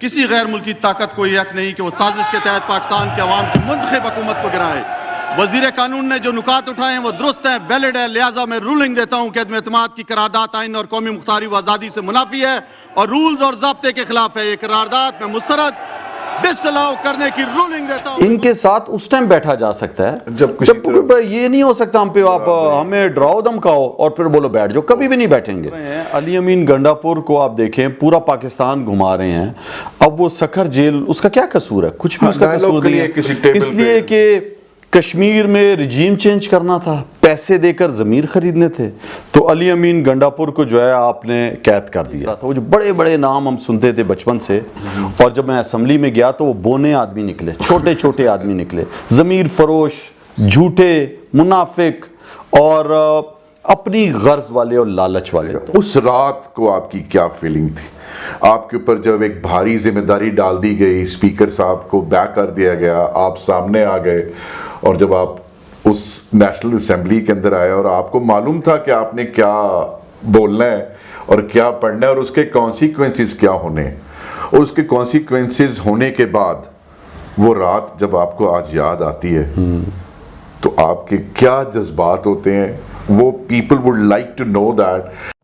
کسی غیر ملکی طاقت کو یہ حق نہیں کہ وہ سازش کے تحت پاکستان کے عوام کی منتخب حکومت کو گرائے۔ وزیر قانون نے جو نکات اٹھائے ہیں وہ درست ہیں، ویلڈ ہے، لہٰذا میں رولنگ دیتا ہوں کہ عدم اعتماد کی قرارداد آئین اور قومی مختاری و آزادی سے منافی ہے اور رولز اور ضابطے کے خلاف ہے۔ یہ قرارداد میں مسترد ڈسلاؤ کرنے کی رولنگ دیتا ہوں۔ ان کے ساتھ اس ٹائم بیٹھا جا سکتا ہے جب یہ نہیں ہو سکتا ہم پہ آپ ہمیں ڈراؤ دھمکاؤ اور پھر بولو بیٹھ جاؤ، کبھی بھی نہیں بیٹھیں گے۔ علی امین گنڈاپور کو آپ دیکھیں پورا پاکستان گھما رہے ہیں، اب وہ سکھر جیل اس کا کیا قصور ہے؟ کچھ بھی اس کا قصور نہیں ہے، اس لیے کہ کشمیر میں رجیم چینج کرنا تھا، پیسے دے کر ضمیر خریدنے تھے، تو علی امین گنڈاپور کو جو ہے آپ نے قید کر دیا تھا۔ وہ جو بڑے بڑے نام ہم سنتے تھے بچپن سے، اور جب میں اسمبلی میں گیا تو وہ بونے آدمی نکلے، چھوٹے چھوٹے آدمی نکلے، ضمیر فروش، جھوٹے، منافق اور اپنی غرض والے اور لالچ والے۔ اس رات کو آپ کی کیا فیلنگ تھی؟ آپ کے اوپر جب ایک بھاری ذمہ داری ڈال دی گئی، اسپیکر صاحب کو بیک کر دیا گیا، آپ سامنے آ گئے، اور جب آپ اس نیشنل اسمبلی کے اندر آئے اور آپ کو معلوم تھا کہ آپ نے کیا بولنا ہے اور کیا پڑھنا ہے اور اس کے کانسیکوینسز کیا ہونے ہیں، اور اس کے کانسیکوینسز ہونے کے بعد وہ رات جب آپ کو آج یاد آتی ہے تو آپ کے کیا جذبات ہوتے ہیں؟ وہ people would like to know that.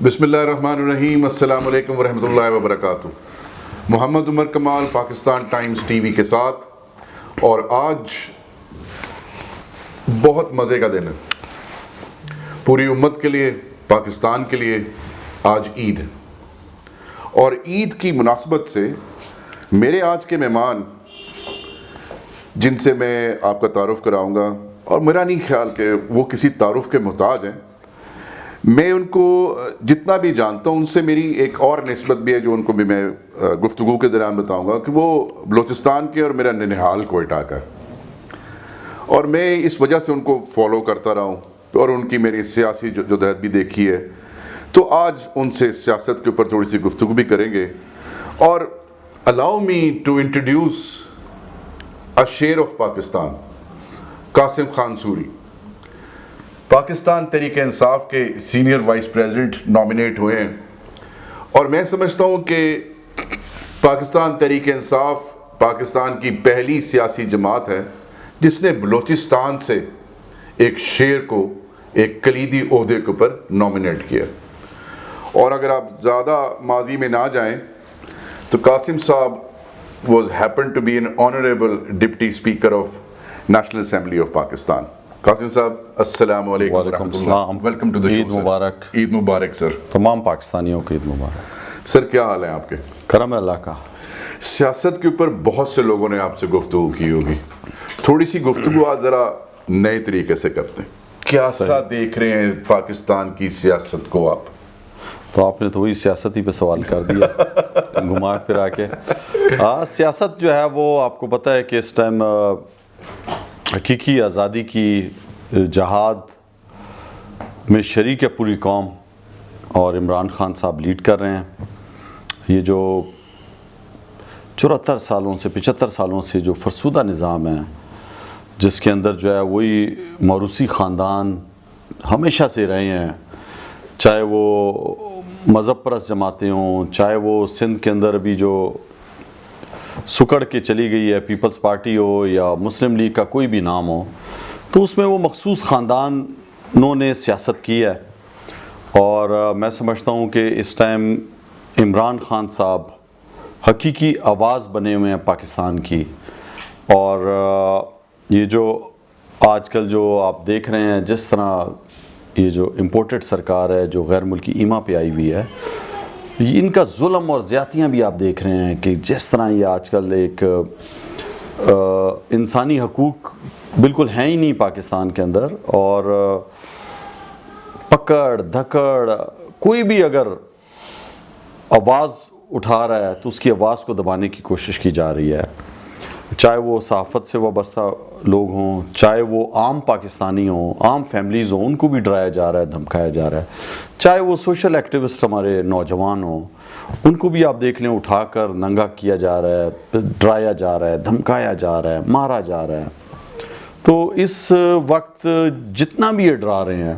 بسم اللہ الرحمن الرحیم، السلام علیکم ورحمۃ اللہ وبرکاتہ۔ Muhammad Umar Kamal Pakistan Times TV کے ساتھ، اور آج بہت مزے کا دن ہے پوری امت کے لیے، پاکستان کے لیے۔ آج عید ہے، اور عید کی مناسبت سے میرے آج کے مہمان جن سے میں آپ کا تعارف کراؤں گا، اور میرا نہیں خیال کہ وہ کسی تعارف کے محتاج ہیں، میں ان کو جتنا بھی جانتا ہوں ان سے میری ایک اور نسبت بھی ہے جو ان کو بھی میں گفتگو کے دوران بتاؤں گا، کہ وہ بلوچستان کے اور میرا ننہال کوئٹہ کا ہے، اور میں اس وجہ سے ان کو فالو کرتا رہا ہوں اور ان کی میری سیاسی جدوجہد بھی دیکھی ہے، تو آج ان سے سیاست کے اوپر تھوڑی سی گفتگو بھی کریں گے۔ اور الاؤ می ٹو انٹروڈیوس اے شیر آف پاکستان، قاسم خان سوری، پاکستان تحریک انصاف کے سینئر وائس پریزیڈنٹ نامینیٹ ہوئے ہیں، اور میں سمجھتا ہوں کہ پاکستان تحریک انصاف پاکستان کی پہلی سیاسی جماعت ہے جس نے بلوچستان سے ایک شیر کو ایک کلیدی عہدے کے اوپر نامینیٹ کیا۔ اور اگر آپ زیادہ ماضی میں نہ جائیں تو قاسم صاحب was happened to be an honorable deputy speaker of National Assembly of Pakistan۔ Qasim صاحب السلام علیکم ورحمۃ اللہ، ویلکم ٹو دی شو۔ عید مبارک۔ عید مبارک سر، تمام پاکستانیوں کو عید مبارک۔ سر کیا حال ہے آپ کے؟ کرم ہے اللہ کا۔ سیاست کے اوپر بہت سے لوگوں نے آپ سے گفتگو کی ہوگی، تھوڑی سی گفتگو آج ذرا نئے طریقے سے کرتے ہیں۔ کیا سا دیکھ رہے ہیں پاکستان کی سیاست کو آپ؟ تو آپ نے تو وہی سیاست ہی پہ سوال کر دیا گھما پھرا کے۔ سیاست جو ہے وہ آپ کو پتہ ہے کہ اس ٹائم حقیقی آزادی کی جہاد میں شریک ہے پوری قوم، اور عمران خان صاحب لیڈ کر رہے ہیں۔ یہ جو 74 سالوں سے 75 سالوں سے جو فرسودہ نظام ہے، جس کے اندر جو ہے وہی موروثی خاندان ہمیشہ سے رہے ہیں، چاہے وہ مذہب پرست جماعتیں ہوں، چاہے وہ سندھ کے اندر ابھی جو سکڑ کے چلی گئی ہے پیپلز پارٹی ہو یا مسلم لیگ کا کوئی بھی نام ہو، تو اس میں وہ مخصوص خاندانوں نے سیاست کی ہے۔ اور میں سمجھتا ہوں کہ اس ٹائم عمران خان صاحب حقیقی آواز بنے ہوئے ہیں پاکستان کی، اور یہ جو آج کل جو آپ دیکھ رہے ہیں جس طرح یہ جو امپورٹڈ سرکار ہے جو غیر ملکی ایما پہ آئی ہوئی ہے، ان کا ظلم اور زیادتیاں بھی آپ دیکھ رہے ہیں کہ جس طرح یہ آج کل ایک انسانی حقوق بالکل ہیں ہی نہیں پاکستان کے اندر، اور پکڑ دھکڑ، کوئی بھی اگر آواز اٹھا رہا ہے تو اس کی آواز کو دبانے کی کوشش کی جا رہی ہے، چاہے وہ صحافت سے وابستہ لوگ ہوں، چاہے وہ عام پاکستانی ہوں، عام فیملیز ہوں، ان کو بھی ڈرایا جا رہا ہے، دھمکایا جا رہا ہے، چاہے وہ سوشل ایکٹیوسٹ ہمارے نوجوان ہوں، ان کو بھی آپ دیکھ لیں اٹھا کر ننگا کیا جا رہا ہے، ڈرایا جا رہا ہے، دھمکایا جا رہا ہے، مارا جا رہا ہے۔ تو اس وقت جتنا بھی یہ ڈرا رہے ہیں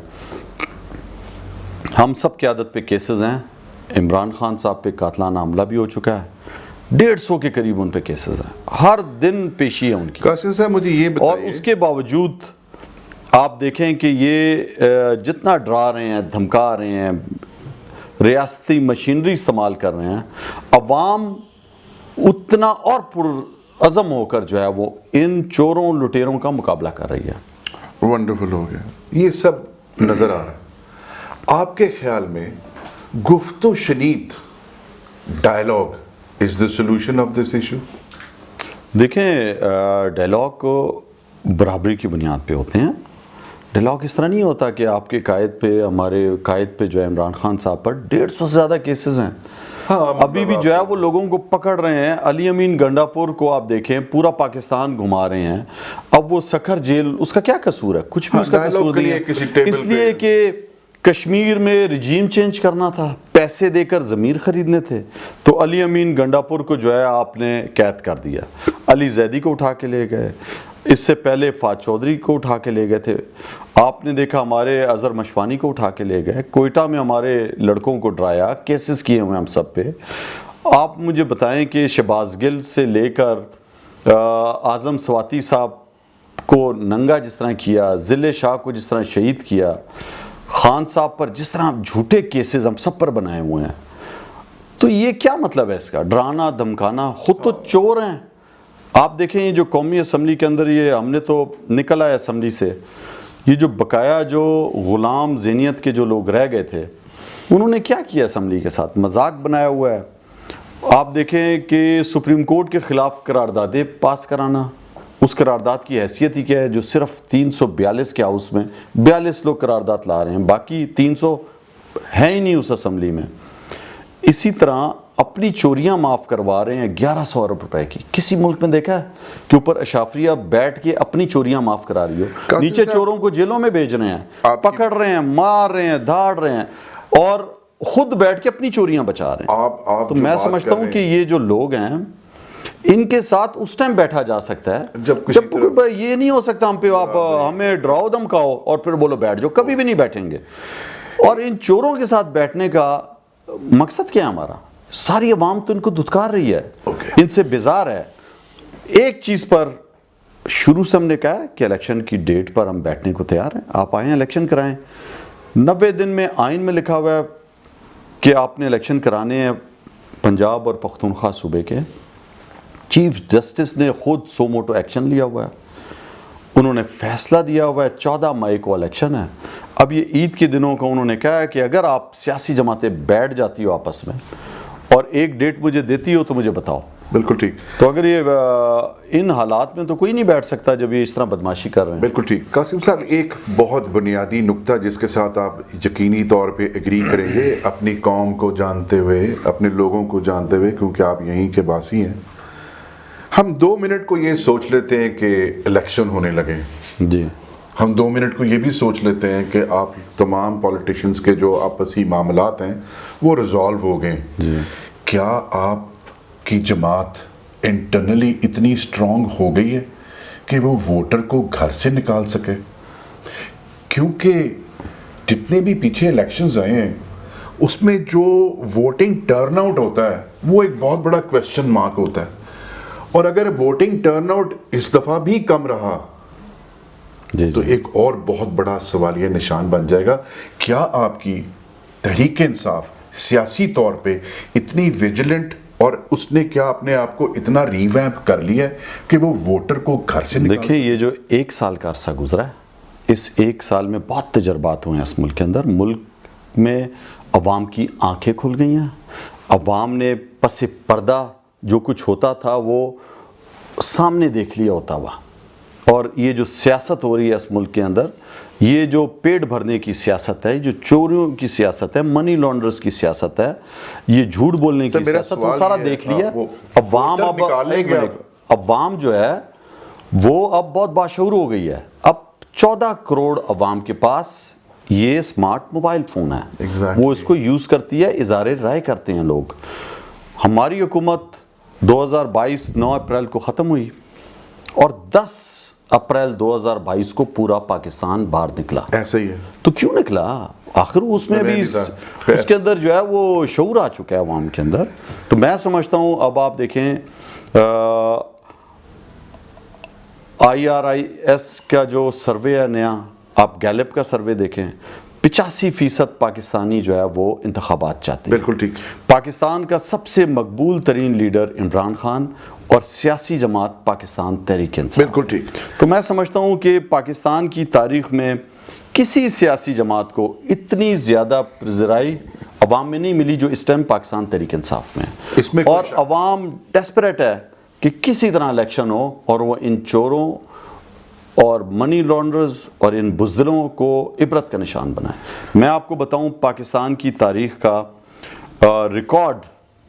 ہم سب قیادت پہ کیسز ہیں. عمران خان صاحب پہ قاتلانہ حملہ بھی ہو چکا ہے. 150 کے قریب ان پہ کیسز ہیں. ہر دن پیشی ہے ان کی. قاسم صاحب مجھے یہ اور بتائیے, اس کے باوجود آپ دیکھیں کہ یہ جتنا ڈرا رہے ہیں, دھمکا رہے ہیں, ریاستی مشینری استعمال کر رہے ہیں, عوام اتنا اور پرعزم ہو کر جو ہے وہ ان چوروں لٹیروں کا مقابلہ کر رہی ہے. ونڈرفل ہو گیا. یہ سب نظر آ رہا ہے. آپ کے خیال میں گفت و شنید dialogue is the solution of this issue? دیکھیں, ڈائلاگ برابری کی بنیاد پہ ہوتے ہیں. ڈائلاگ اس طرح نہیں ہوتا کہ آپ کے قائد پہ, ہمارے قائد پہ جو ہے عمران خان صاحب پر 150 سے زیادہ کیسز ہیں. ابھی بھی جو ہے وہ لوگوں کو پکڑ رہے ہیں. علی امین گنڈاپور کو آپ دیکھیں, پورا پاکستان گھما رہے ہیں. اب وہ سکھر جیل, اس کا کیا قصور ہے؟ کچھ بھی اس کا قصور نہیں ہے. اس لیے کہ کشمیر میں رجیم چینج کرنا تھا, پیسے دے کر ضمیر خریدنے تھے, تو علی امین گنڈاپور کو جو ہے آپ نے قید کر دیا. علی زیدی کو اٹھا کے لے گئے, اس سے پہلے فات چودھری کو اٹھا کے لے گئے تھے. آپ نے دیکھا ہمارے اظہر مشوانی کو اٹھا کے لے گئے. کوئٹہ میں ہمارے لڑکوں کو ڈرایا, کیسز کیے ہوئے ہم سب پہ. آپ مجھے بتائیں کہ شہباز گل سے لے کر اعظم سواتی صاحب کو ننگا جس طرح کیا, ضلع شاہ کو جس طرح شہید کیا, خان صاحب پر جس طرح جھوٹے کیسز ہم سب پر بنائے ہوئے ہیں, تو یہ کیا مطلب ہے اس کا؟ ڈرانا, دھمکانا. خود تو چور ہیں. آپ دیکھیں یہ جو قومی اسمبلی کے اندر, یہ ہم نے تو نکل آئے اسمبلی سے, یہ جو بقایا جو غلام ذہنیت کے جو لوگ رہ گئے تھے, انہوں نے کیا کیا اسمبلی کے ساتھ؟ مذاق بنایا ہوا ہے. آپ دیکھیں کہ سپریم کورٹ کے خلاف قراردادیں پاس کرانا, اس قرارداد کی حیثیت ہی کیا ہے جو صرف 342 کے ہاؤس میں 42 لوگ قرارداد لا رہے ہیں, باقی 300 ہے ہی نہیں اس اسمبلی میں. اسی طرح اپنی چوریاں معاف کروا رہے ہیں 1100 ارب روپے کی. کسی ملک میں دیکھا ہے کہ اوپر اشافریہ بیٹھ کے اپنی چوریاں معاف کرا رہی ہو؟ نیچے چوروں کو جیلوں میں بھیج رہے ہیں, پکڑ رہے ہیں, مار رہے ہیں, دھاڑ رہے ہیں, اور خود بیٹھ کے اپنی چوریاں بچا رہے ہیں. تو میں سمجھتا ہوں کہ یہ جو لوگ ہیں ان کے ساتھ اس ٹائم بیٹھا جا سکتا ہے جب یہ نہیں ہو سکتا ہم پہ آپ ہمیں ڈراؤ دھمکاؤ اور پھر بولو بیٹھ جاؤ. کبھی بھی نہیں بیٹھیں گے. اور ان چوروں کے ساتھ بیٹھنے کا مقصد کیا ہے ہمارا؟ ساری عوام تو ان کو دھتکار رہی ہے, ان سے بیزار ہے. ایک چیز پر شروع سے ہم نے کہا ہے کہ الیکشن کی ڈیٹ پر ہم بیٹھنے کو تیار ہیں. آپ آئیں, الیکشن کرائیں. 90 دن میں آئین میں لکھا ہوا ہے کہ آپ نے الیکشن کرانے ہیں پنجاب اور پختونخوا صوبے کے. چیف جسٹس نے خود سو موٹو ایکشن لیا ہوا ہے, انہوں نے فیصلہ دیا ہوا ہے 14 مئی کو الیکشن ہے. اب یہ عید کے دنوں کا انہوں نے کہا ہے کہ اگر آپ سیاسی جماعتیں بیٹھ جاتی ہو آپس میں اور ایک ڈیٹ مجھے دیتی ہو تو مجھے بتاؤ. بالکل ٹھیک. تو اگر یہ ان حالات میں تو کوئی نہیں بیٹھ سکتا جب یہ اس طرح بدماشی کر رہے ہیں. بالکل ٹھیک. قاسم صاحب, ایک بہت بنیادی نقطہ جس کے ساتھ آپ یقینی طور پہ ایگری کریں گے, اپنی قوم کو جانتے ہوئے, اپنے لوگوں کو جانتے ہوئے, کیونکہ آپ یہیں کے باسی ہیں, ہم 2 منٹ کو یہ سوچ لیتے ہیں کہ الیکشن ہونے لگے. جی. ہم 2 منٹ کو یہ بھی سوچ لیتے ہیں کہ آپ تمام پولیٹیشنز کے جو آپسی معاملات ہیں وہ ریزالو ہو گئے. جی. کیا آپ کی جماعت انٹرنلی اتنی اسٹرانگ ہو گئی ہے کہ وہ ووٹر کو گھر سے نکال سکے؟ کیونکہ جتنے بھی پیچھے الیکشنز آئے ہیں اس میں جو ووٹنگ ٹرن آؤٹ ہوتا ہے وہ ایک بہت بڑا کویسچن مارک ہوتا ہے. اور اگر ووٹنگ ٹرن آؤٹ اس دفعہ بھی کم رہا تو ایک اور بہت بڑا سوالیہ نشان بن جائے گا. کیا آپ کی تحریک انصاف سیاسی طور پہ اتنی ویجیلنٹ, اور اس نے کیا اپنے آپ کو اتنا ریویمپ کر لیا ہے کہ وہ ووٹر کو گھر سے نکال؟ دیکھیں, یہ جو 1 سال کا عرصہ گزرا ہے, اس 1 سال میں بہت تجربات ہوئے ہیں اس ملک کے اندر. ملک میں عوام کی آنکھیں کھل گئی ہیں. عوام نے پس پردہ جو کچھ ہوتا تھا وہ سامنے دیکھ لیا ہوتا ہوا. اور یہ جو سیاست ہو رہی ہے اس ملک کے اندر, یہ جو پیٹ بھرنے کی سیاست ہے, جو چوریوں کی سیاست ہے, منی لانڈرز کی سیاست ہے, یہ جھوٹ بولنے کی سیاست, وہ سارا دیکھ لیا. عوام جو ہے وہ اب بہت باشعور ہو گئی ہے. اب 14 کروڑ عوام کے پاس یہ اسمارٹ موبائل فون ہے, وہ اس کو یوز کرتی ہے, اظہار رائے کرتے ہیں لوگ. ہماری حکومت 2022 9 اپریل کو ختم ہوئی اور 10 اپریل 2022 کو پورا پاکستان باہر نکلا. ایسا ہی ہے. تو کیوں نکلا؟ آخر اس میں بھی اس کے اندر جو ہے وہ شعور آ چکا ہے عوام کے اندر. تو میں سمجھتا ہوں اب آپ دیکھیں IRIS کا جو سروے ہے نیا, آپ گیلپ کا سروے دیکھیں, 85% پاکستانی جو ہے وہ انتخابات چاہتے ہیں. بالکل ٹھیک. پاکستان کا سب سے مقبول ترین لیڈر عمران خان اور سیاسی جماعت پاکستان تحریک انصاف. بالکل ٹھیک. تو میں سمجھتا ہوں کہ پاکستان کی تاریخ میں کسی سیاسی جماعت کو اتنی زیادہ پذیرائی عوام میں نہیں ملی جو اس ٹائم پاکستان تحریک انصاف میں. اس میں اور عوام ڈیسپریٹ ہے کہ کسی طرح الیکشن ہو اور وہ ان چوروں اور منی لانڈرز اور ان بزدلوں کو عبرت کا نشان بنائے. میں آپ کو بتاؤں پاکستان کی تاریخ کا ریکارڈ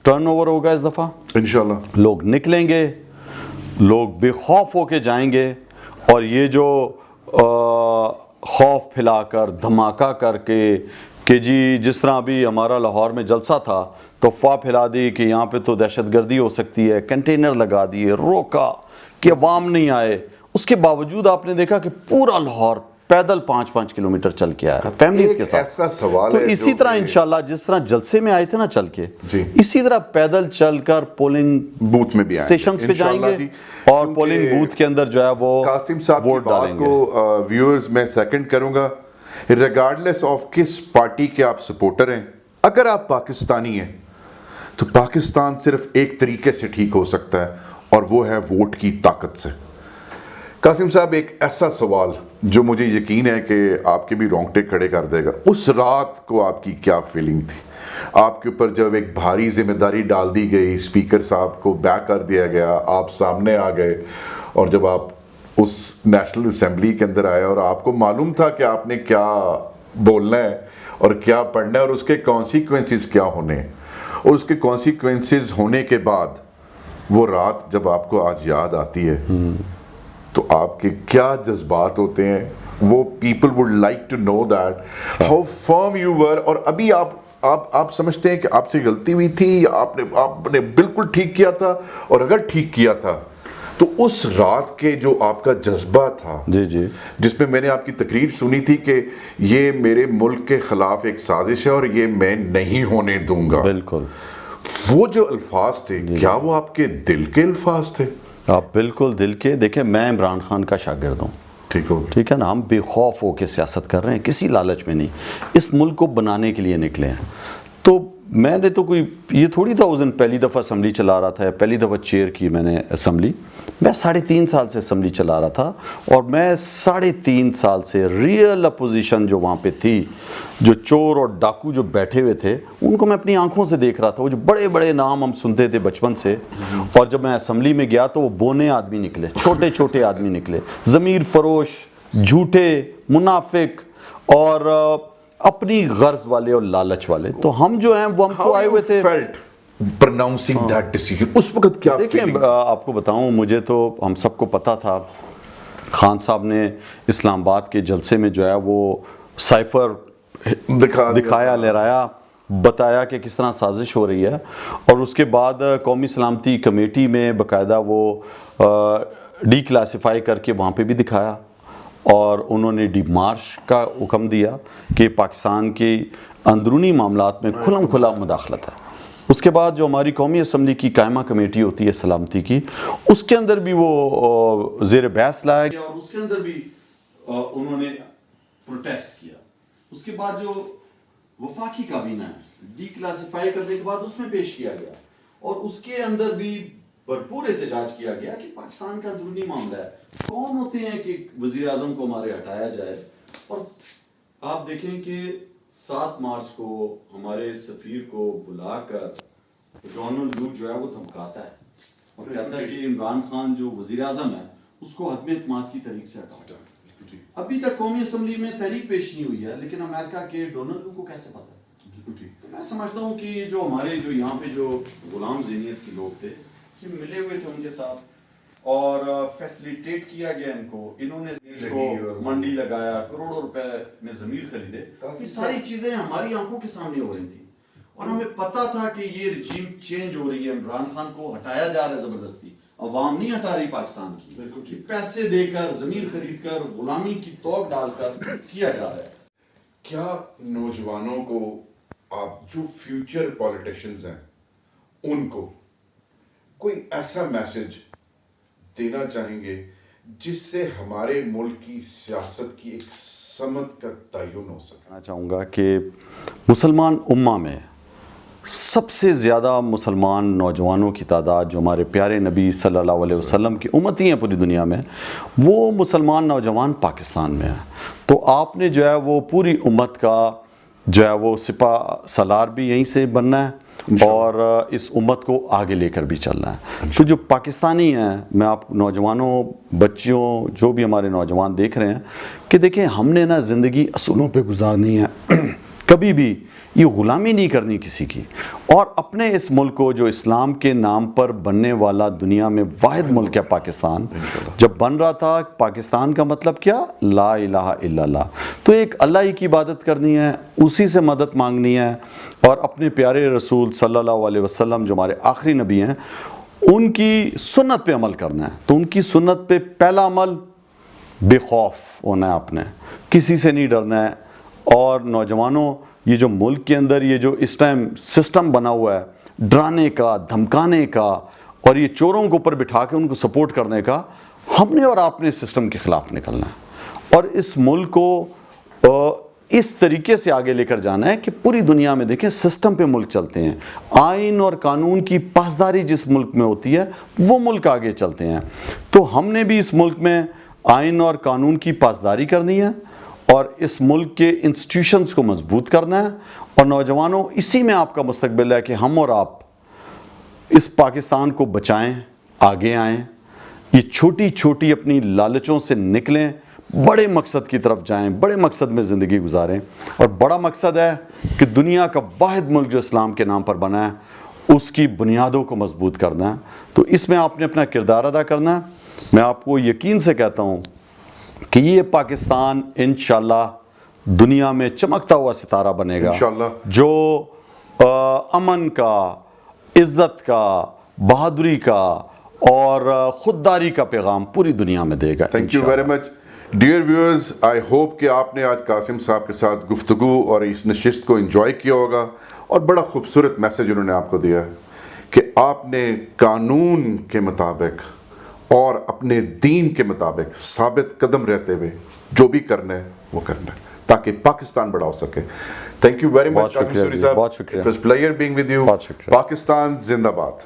ٹرن اوور ہوگا اس دفعہ انشاءاللہ. لوگ نکلیں گے, لوگ بے خوف ہو کے جائیں گے, اور یہ جو خوف پھیلا کر دھماکہ کر کے کہ جی جس طرح ابھی ہمارا لاہور میں جلسہ تھا تو افواہ پھیلا دی کہ یہاں پہ تو دہشت گردی ہو سکتی ہے, کنٹینر لگا دیے, روکا کہ عوام نہیں آئے, اس کے باوجود آپ نے دیکھا کہ پورا لاہور پیدل 5-5 کلومیٹر چل کے آیا فیملیز کے ساتھ. ایسا سوال تو ہے اسی طرح انشاءاللہ جس طرح جلسے میں آئے تھے نا چل کے, جی, اسی طرح پیدل چل کر پولنگ بوتھ میں بھی اسٹیشنز پہ جائیں گے اور پولنگ بوتھ کے اندر جو ہے وہ قاسم صاحب کی بات کو ویورز میں سیکنڈ کروں گا. ریگارڈلیس آف کس پارٹی کے آپ سپورٹر ہیں, اگر آپ پاکستانی ہیں تو پاکستان صرف ایک طریقے سے ٹھیک ہو سکتا ہے اور وہ ہے ووٹ کی طاقت سے. قاسم صاحب ایک ایسا سوال جو مجھے یقین ہے کہ آپ کے بھی رونگٹے کھڑے کر دے گا, اس رات کو آپ کی کیا فیلنگ تھی؟ آپ کے اوپر جب ایک بھاری ذمہ داری ڈال دی گئی, اسپیکر صاحب کو بیک کر دیا گیا, آپ سامنے آ گئے, اور جب آپ اس نیشنل اسمبلی کے اندر آئے اور آپ کو معلوم تھا کہ آپ نے کیا بولنا ہے اور کیا پڑھنا ہے اور اس کے کانسیکوینسز کیا ہونے ہیں, اور اس کے کانسیکوینسز ہونے کے بعد وہ رات جب آپ کو آج یاد آتی ہے تو آپ کے کیا جذبات ہوتے ہیں؟ وہ people would like to know that how from you were. اور ابھی آپ سمجھتے ہیں کہ آپ سے غلطی ہوئی تھی یا آپ نے بالکل ٹھیک کیا تھا, اور اگر ٹھیک کیا تھا تو اس رات کے جو آپ کا جذبہ تھا, جی جی, جس میں نے آپ کی تقریر سنی تھی کہ یہ میرے ملک کے خلاف ایک سازش ہے اور یہ میں نہیں ہونے دوں گا, بالکل وہ جو الفاظ تھے کیا وہ آپ کے دل کے الفاظ تھے؟ آپ بالکل دل کے. دیکھیں میں عمران خان کا شاگرد ہوں, ٹھیک ہے نا, ہم بے خوف ہو کے سیاست کر رہے ہیں, کسی لالچ میں نہیں, اس ملک کو بنانے کے لیے نکلے ہیں. تو میں نے تو کوئی یہ تھوڑی تھا اس دن پہلی دفعہ اسمبلی چلا رہا تھا, پہلی دفعہ چیئر کی میں نے اسمبلی, میں 3.5 سال سے اسمبلی چلا رہا تھا, اور میں 3.5 سال سے ریئل اپوزیشن جو وہاں پہ تھی, جو چور اور ڈاکو جو بیٹھے ہوئے تھے, ان کو میں اپنی آنکھوں سے دیکھ رہا تھا. وہ جو بڑے بڑے نام ہم سنتے تھے بچپن سے, اور جب میں اسمبلی میں گیا تو وہ بونے آدمی نکلے, چھوٹے چھوٹے آدمی نکلے, ضمیر فروش, جھوٹے, منافق اور اپنی غرض والے اور لالچ والے. تو ہم جو ہیں وہ ہم تو آئے ہوئے تھے. pronouncing that decision اس وقت کیا دیکھیں آپ کو بتاؤں, مجھے تو ہم سب کو پتا تھا, خان صاحب نے اسلام آباد کے جلسے میں جو ہے وہ سائفر دکھایا, لہرایا, بتایا کہ کس طرح سازش ہو رہی ہے, اور اس کے بعد قومی سلامتی کمیٹی میں باقاعدہ وہ ڈی کلاسیفائی کر کے وہاں پہ بھی دکھایا, اور انہوں نے ڈی مارش کا حکم دیا کہ پاکستان کے اندرونی معاملات میں کھلم کھلا مداخلت ہے. اس کے بعد جو ہماری قومی اسمبلی کی قائمہ کمیٹی ہوتی ہے سلامتی کی, اس کے اندر بھی وہ زیر بحث لایا گیا, اور اس کے اندر بھی انہوں نے پروٹیسٹ کیا. اس کے بعد جو وفاقی کابینہ ہے ڈی کلاسیفائی کرنے کے بعد اس میں پیش کیا گیا, اور اس کے اندر بھی بھرپور احتجاج کیا گیا کہ پاکستان کا اندرونی معاملہ ہے, کون ہوتے ہیں کہ وزیر اعظم کو ہمارے ہٹایا جائے. اور آپ دیکھیں کہ 7 مارچ کو ہمارے سفیر کو بلا کر ڈونلڈ لو جو ہے وہ دھمکاتا ہے اور کہتا ہے کہ عمران خان جو وزیر اعظم ہے اس کو عدم اعتماد کی تحریک سے ہٹاؤ. ابھی تک قومی اسمبلی میں تحریک پیش نہیں ہوئی ہے, لیکن امریکہ کے ڈونلڈ لو کو کیسے پتا ہے؟ تو میں سمجھتا ہوں کہ جو ہمارے جو یہاں پہ جو غلام ذہنیت کے لوگ تھے یہ ملے ہوئے تھے ان کے ساتھ, اور فیسلیٹیٹ کیا گیا ان کو, انہوں نے اس کو منڈی لگایا, کروڑوں روپے میں ضمیر خریدے. یہ ساری چیزیں ہماری آنکھوں کے سامنے ہو رہی تھیں, اور ہمیں پتا تھا کہ یہ رجیم چینج ہو رہی ہے, عمران خان کو ہٹایا جا رہا ہے زبردستی, عوام نہیں ہٹا رہی پاکستان کی, پیسے دے کر, ضمیر خرید کر, غلامی کی توق ڈال کر کیا جا رہا ہے. کیا نوجوانوں کو آپ جو فیوچر پولیٹیشنز ہیں ان کو کوئی ایسا میسج دینا چاہیں گے جس سے ہمارے ملک کی سیاست کی ایک سمت کا تعین ہو سکے؟ کہنا چاہوں گا کہ مسلمان امہ میں سب سے زیادہ مسلمان نوجوانوں کی تعداد جو ہمارے پیارے نبی صلی اللہ علیہ وسلم کی امتی ہیں پوری دنیا میں، وہ مسلمان نوجوان پاکستان میں ہیں. تو آپ نے جو ہے وہ پوری امت کا جو ہے وہ سپاہ سالار بھی یہیں سے بننا ہے اور اس امت کو آگے لے کر بھی چلنا ہے. تو جو پاکستانی ہیں، میں آپ نوجوانوں، بچیوں، جو بھی ہمارے نوجوان دیکھ رہے ہیں کہ دیکھیں ہم نے نا زندگی اصولوں پہ گزارنی ہے، کبھی بھی یہ غلامی نہیں کرنی کسی کی، اور اپنے اس ملک کو جو اسلام کے نام پر بننے والا دنیا میں واحد ملک ہے پاکستان، جب بن رہا تھا پاکستان کا مطلب کیا؟ لا الہ الا اللہ. تو ایک اللہ ہی کی عبادت کرنی ہے، اسی سے مدد مانگنی ہے، اور اپنے پیارے رسول صلی اللہ علیہ وسلم جو ہمارے آخری نبی ہیں ان کی سنت پہ عمل کرنا ہے. تو ان کی سنت پہ پہلا عمل بے خوف ہونا ہے، آپ نے کسی سے نہیں ڈرنا ہے. اور نوجوانوں، یہ جو ملک کے اندر یہ جو اس ٹائم سسٹم بنا ہوا ہے ڈرانے کا، دھمکانے کا، اور یہ چوروں کو اوپر بٹھا کے ان کو سپورٹ کرنے کا، ہم نے اور آپ نے اس سسٹم کے خلاف نکلنا ہے اور اس ملک کو اس طریقے سے آگے لے کر جانا ہے کہ پوری دنیا میں دیکھیں سسٹم پہ ملک چلتے ہیں. آئین اور قانون کی پاسداری جس ملک میں ہوتی ہے وہ ملک آگے چلتے ہیں. تو ہم نے بھی اس ملک میں آئین اور قانون کی پاسداری کرنی ہے اور اس ملک کے انسٹیٹیوشنز کو مضبوط کرنا ہے. اور نوجوانوں، اسی میں آپ کا مستقبل ہے کہ ہم اور آپ اس پاکستان کو بچائیں، آگے آئیں، یہ چھوٹی چھوٹی اپنی لالچوں سے نکلیں، بڑے مقصد کی طرف جائیں، بڑے مقصد میں زندگی گزاریں. اور بڑا مقصد ہے کہ دنیا کا واحد ملک جو اسلام کے نام پر بنا ہے اس کی بنیادوں کو مضبوط کرنا ہے. تو اس میں آپ نے اپنا کردار ادا کرنا ہے. میں آپ کو یقین سے کہتا ہوں کہ یہ پاکستان انشاءاللہ دنیا میں چمکتا ہوا ستارہ بنے گا انشاءاللہ، جو امن کا، عزت کا، بہادری کا اور خودداری کا پیغام پوری دنیا میں دے گا. Thank you very much. Dear viewers, I hope کہ آپ نے آج قاسم صاحب کے ساتھ گفتگو اور اس نشست کو انجوائے کیا ہوگا، اور بڑا خوبصورت میسج انہوں نے آپ کو دیا ہے کہ آپ نے قانون کے مطابق اور اپنے دین کے مطابق ثابت قدم رہتے ہوئے جو بھی کرنا ہے وہ کرنا ہے تاکہ پاکستان بڑا ہو سکے. Thank you very much Qasim sorry صاحب. بہت شکریہ. It was pleasure being with you. بہت شکریہ. پاکستان زندہ باد.